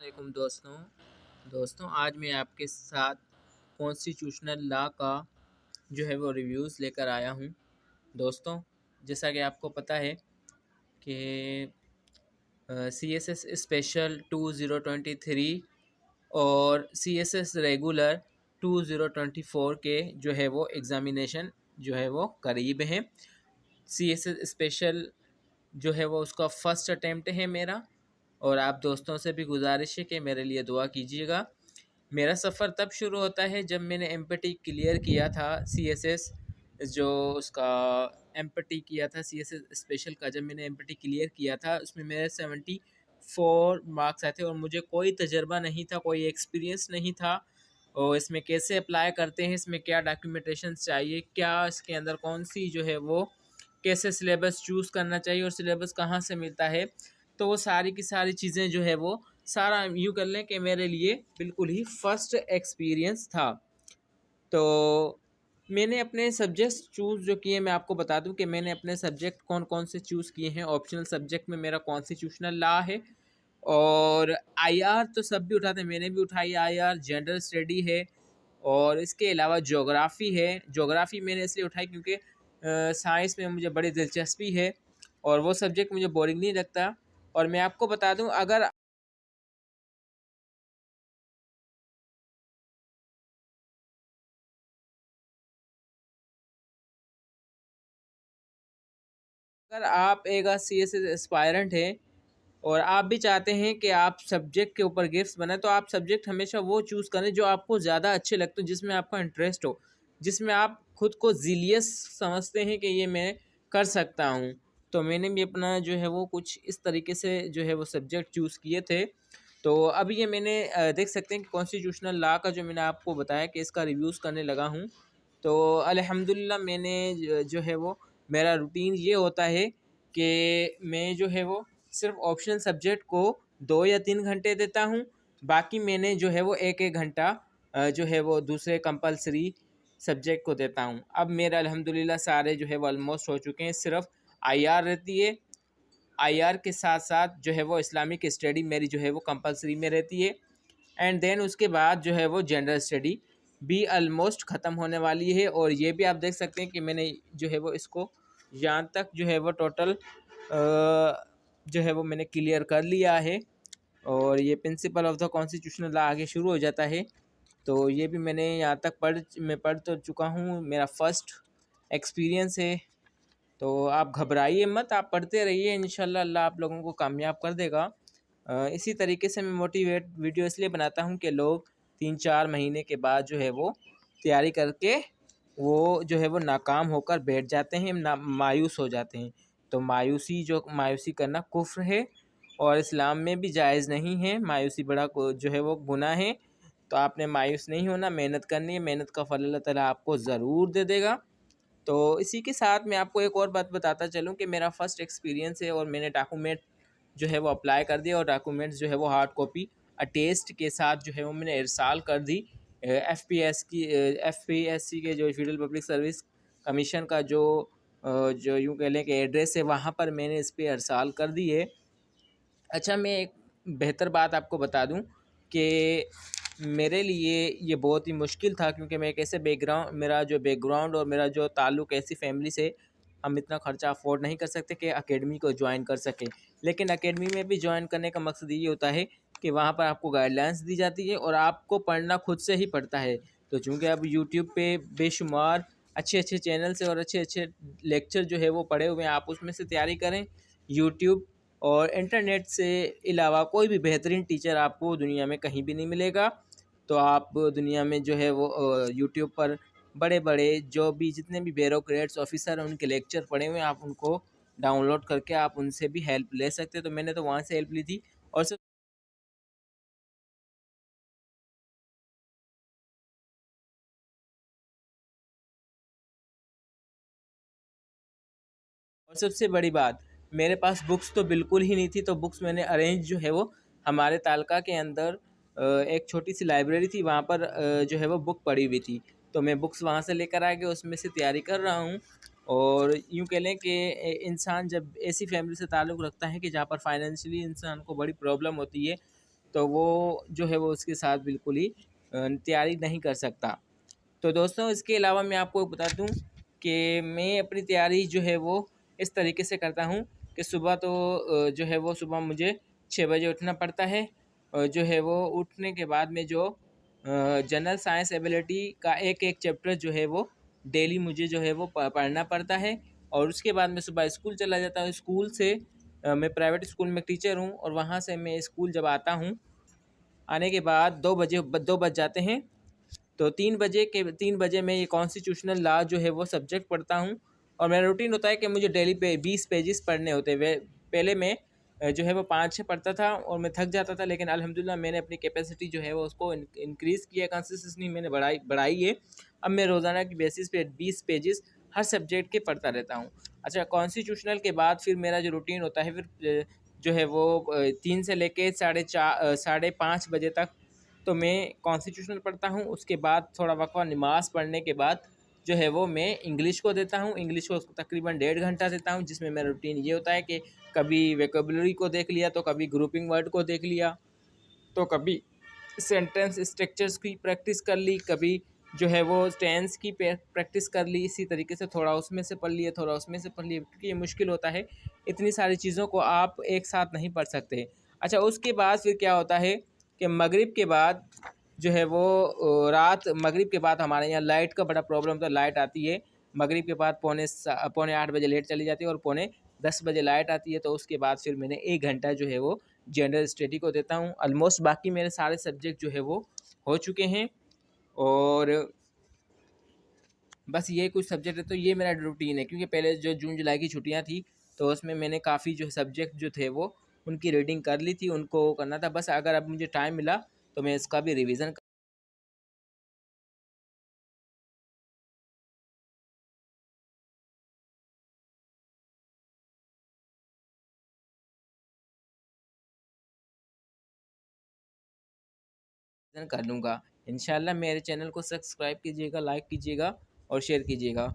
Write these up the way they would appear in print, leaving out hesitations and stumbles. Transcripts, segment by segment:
वालेकुम दोस्तों आज मैं आपके साथ कॉन्स्टिट्यूशनल लॉ का जो है वो रिव्यूज़ लेकर आया हूँ। दोस्तों, जैसा कि आपको पता है कि CSS स्पेशल 2023 और CSS रेगुलर 2024 के जो है वो एग्ज़ामिनेशन जो है वो करीब हैं। CSS स्पेशल जो है वो उसका फर्स्ट अटेम्प्ट है मेरा, और आप दोस्तों से भी गुजारिश है कि मेरे लिए दुआ कीजिएगा। मेरा सफ़र तब शुरू होता है जब मैंने एमपीटी क्लियर किया था। सीएसएस जो उसका एमपीटी किया था, सीएसएस स्पेशल का जब मैंने एमपीटी क्लियर किया था, उसमें मेरे 74 मार्क्स आए थे और मुझे कोई तजर्बा नहीं था, कोई एक्सपीरियंस नहीं था। और इसमें कैसे अप्लाई करते हैं, इसमें क्या डॉक्यूमेंटेशन चाहिए, क्या इसके अंदर कौन सी जो है वो कैसे सिलेबस चूज़ करना चाहिए और सिलेबस कहाँ से मिलता है, तो वो सारी की सारी चीज़ें जो है वो सारा यूँ कर लें कि मेरे लिए बिल्कुल ही फ़र्स्ट एक्सपीरियंस था। तो मैंने अपने सब्जेक्ट्स चूज़ जो किए, मैं आपको बता दूं कि मैंने अपने सब्जेक्ट कौन कौन से चूज़ किए हैं। ऑप्शनल सब्जेक्ट में मेरा कॉन्स्टिट्यूशनल लॉ है, और आईआर तो सब भी उठाते हैं, मैंने भी उठाई आईआर। जनरल स्टडी है, और इसके अलावा ज्योग्राफ़ी है। ज्योग्राफ़ी मैंने इसलिए उठाई क्योंकि साइंस में मुझे बड़ी दिलचस्पी है और वो सब्जेक्ट मुझे बोरिंग नहीं लगता। और मैं आपको बता दूं, अगर आप एक CSS एस्पायरेंट हैं और आप भी चाहते हैं कि आप सब्जेक्ट के ऊपर गिफ्ट्स बनाएं, तो आप सब्जेक्ट हमेशा वो चूज़ करें जो आपको ज़्यादा अच्छे लगते हो, जिसमें आपका इंटरेस्ट हो, जिसमें आप खुद को जीलियस समझते हैं कि ये मैं कर सकता हूँ। तो मैंने भी अपना जो है वो कुछ इस तरीके से जो है वो सब्जेक्ट चूज़ किए थे। तो अब ये मैंने देख सकते हैं कि कॉन्स्टिट्यूशनल लॉ का जो मैंने आपको बताया कि इसका रिव्यूज़ करने लगा हूँ। तो अल्हम्दुलिल्लाह मैंने जो है वो मेरा रूटीन ये होता है कि मैं जो है वो सिर्फ ऑप्शनल सब्जेक्ट को 2 या 3 घंटे देता हूँ। बाकी मैंने जो है वो 1-1 घंटा जो है वो दूसरे कंपलसरी सब्जेक्ट को देता हूँ। अब मेरा अल्हम्दुलिल्लाह सारे जो है वो ऑलमोस्ट हो चुके हैं। सिर्फ आईआर रहती है, आईआर के साथ साथ जो है वो इस्लामिक स्टडी मेरी जो है वो कंपलसरी में रहती है। एंड देन उसके बाद जो है वो जनरल स्टडी भी ऑलमोस्ट ख़त्म होने वाली है। और ये भी आप देख सकते हैं कि मैंने जो है वो इसको यहाँ तक जो है वो टोटल जो है वो मैंने क्लियर कर लिया है। और ये principle of the constitutional law आगे शुरू हो जाता है। तो ये भी मैंने यहाँ तक मैं पढ़ तो चुका हूँ, मेरा फर्स्ट एक्सपीरियंस है। तो आप घबराइए मत, आप पढ़ते रहिए, इंशाल्लाह अल्लाह आप लोगों को कामयाब कर देगा। इसी तरीके से मैं मोटिवेट वीडियो इसलिए बनाता हूँ कि लोग 3-4 महीने के बाद जो है वो तैयारी करके वो जो है वो नाकाम होकर बैठ जाते हैं, मायूस हो जाते हैं। तो मायूसी करना कुफ्र है, और इस्लाम में भी जायज़ नहीं है। मायूसी बड़ा जो है वो गुनाह है। तो आपने मायूस नहीं होना, मेहनत करनी है, मेहनत का फल अल्लाह ताला आपको ज़रूर दे देगा। तो इसी के साथ मैं आपको एक और बात बताता चलूँ कि मेरा फर्स्ट एक्सपीरियंस है, और मैंने डॉक्यूमेंट जो है वो अप्लाई कर दिया, और डॉक्यूमेंट्स जो है वो हार्ड कॉपी अटेस्ट के साथ जो है वो मैंने इरसाल कर दी। एफपीएससी के जो फेडरल पब्लिक सर्विस कमीशन का जो यूँ कह लें कि एड्रेस है, वहाँ पर मैंने इस पर इरसाल कर दी है। अच्छा, मैं एक बेहतर बात आपको बता दूं कि मेरे लिए ये बहुत ही मुश्किल था, क्योंकि मैं एक ऐसे बैकग्राउंड और मेरा जो ताल्लुक़ ऐसी फैमिली से, हम इतना ख़र्चा अफोर्ड नहीं कर सकते कि एकेडमी को ज्वाइन कर सकें। लेकिन एकेडमी में भी ज्वाइन करने का मकसद ये होता है कि वहाँ पर आपको गाइडलाइंस दी जाती है और आपको पढ़ना खुद से ही पड़ता है। तो चूँकि अब यूट्यूब पे बेशुमार अच्छे अच्छे चैनल्स और अच्छे अच्छे लेक्चर जो है वो पढ़े हुए हैं, आप उसमें से तैयारी करें। यूट्यूब और इंटरनेट से अलावा कोई भी बेहतरीन टीचर आपको दुनिया में कहीं भी नहीं मिलेगा। तो आप दुनिया में जो है वो यूट्यूब पर बड़े बड़े जो भी जितने भी ब्यूरोक्रेट्स ऑफिसर हैं, उनके लेक्चर पढ़े हुए हैं, आप उनको डाउनलोड करके आप उनसे भी हेल्प ले सकते हैं। तो मैंने तो वहाँ से हेल्प ली थी। और सबसे बड़ी बात, मेरे पास बुक्स तो बिल्कुल ही नहीं थी। तो बुक्स मैंने अरेंज जो है वो हमारे तालका के अंदर एक छोटी सी लाइब्रेरी थी, वहाँ पर जो है वो बुक पड़ी हुई थी। तो मैं बुक्स वहाँ से लेकर आ गया, उसमें से तैयारी कर रहा हूँ। और यूँ कह लें कि इंसान जब ऐसी फैमिली से ताल्लुक़ रखता है कि जहाँ पर फाइनेंशियली इंसान को बड़ी प्रॉब्लम होती है, तो वो जो है वो उसके साथ बिल्कुल ही तैयारी नहीं कर सकता। तो दोस्तों इसके अलावा मैं आपको बता दूं कि मैं अपनी तैयारी जो है वो इस तरीके से करता हूं कि सुबह तो जो है वो सुबह मुझे 6 बजे उठना पड़ता है, और जो है वो उठने के बाद में जो जनरल साइंस एबिलिटी का एक एक चैप्टर जो है वो डेली मुझे जो है वो पढ़ना पड़ता है। और उसके बाद मैं सुबह स्कूल चला जाता हूँ। स्कूल से मैं प्राइवेट स्कूल में टीचर हूँ, और वहाँ से मैं स्कूल जब आता हूँ, आने के बाद 2 बज जाते हैं। तो 3 बजे मैं ये कॉन्स्टिट्यूशनल लॉ जो है वो सब्जेक्ट पढ़ता हूँ। और मेरा रूटीन होता है कि मुझे डेली पे 20 पेजेस पढ़ने होते हैं। वे पहले मैं जो है वो 5-6 पढ़ता था और मैं थक जाता था, लेकिन अल्हम्दुलिल्लाह मैंने अपनी कैपेसिटी जो है वो उसको इंक्रीज़ किया, कंसिस्टेंसी मैंने बढ़ाई है। अब मैं रोज़ाना की बेसिस पे 20 पेजेस हर सब्जेक्ट के पढ़ता रहता हूँ। अच्छा, कॉन्स्टिट्यूशनल के बाद फिर मेरा जो रूटीन होता है फिर जो है वो 3 से लेके 5:30 बजे तक तो मैं कॉन्स्टिट्यूशनल पढ़ता हूँ। उसके बाद थोड़ा वक़्त नमाज़ पढ़ने के बाद जो है वो मैं इंग्लिश को देता हूँ। इंग्लिश को तकरीबन 1.5 घंटा देता हूँ, जिसमें मेरा रूटीन ये होता है कि कभी वोकैबुलरी को देख लिया, तो कभी ग्रुपिंग वर्ड को देख लिया, तो कभी सेंटेंस स्ट्रक्चर्स की प्रैक्टिस कर ली, कभी जो है वो टेंस की प्रैक्टिस कर ली। इसी तरीके से थोड़ा उसमें से पढ़ लिए, थोड़ा उसमें से पढ़ लिए, क्योंकि ये मुश्किल होता है। इतनी सारी चीज़ों को आप एक साथ नहीं पढ़ सकते। अच्छा, उसके बाद फिर क्या होता है कि मगरिब के बाद जो है वो रात मगरिब के बाद हमारे यहाँ लाइट का बड़ा प्रॉब्लम होता है। लाइट आती है मगरिब के बाद पौने 8 बजे लेट चली जाती है, और पौने 10 बजे लाइट आती है। तो उसके बाद फिर मैंने 1 घंटा जो है वो जनरल स्टडी को देता हूँ। ऑलमोस्ट बाकी मेरे सारे सब्जेक्ट जो है वो हो चुके हैं, और बस ये कुछ सब्जेक्ट है। तो ये मेरा रूटीन है, क्योंकि पहले जो जून जुलाई की छुट्टियाँ थी, तो उसमें मैंने काफ़ी जो सब्जेक्ट जो थे वो उनकी रीडिंग कर ली थी, उनको करना था। बस अगर अब मुझे टाइम मिला तो मैं इसका भी रिवीजन कर लूँगा। इंशाल्लाह मेरे चैनल को सब्सक्राइब कीजिएगा, लाइक कीजिएगा और शेयर कीजिएगा।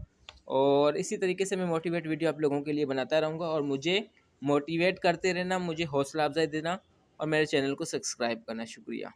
और इसी तरीके से मैं मोटिवेट वीडियो आप लोगों के लिए बनाता रहूँगा, और मुझे मोटिवेट करते रहना, मुझे हौसला अफ़ज़ाई देना, और मेरे चैनल को सब्सक्राइब करना। शुक्रिया।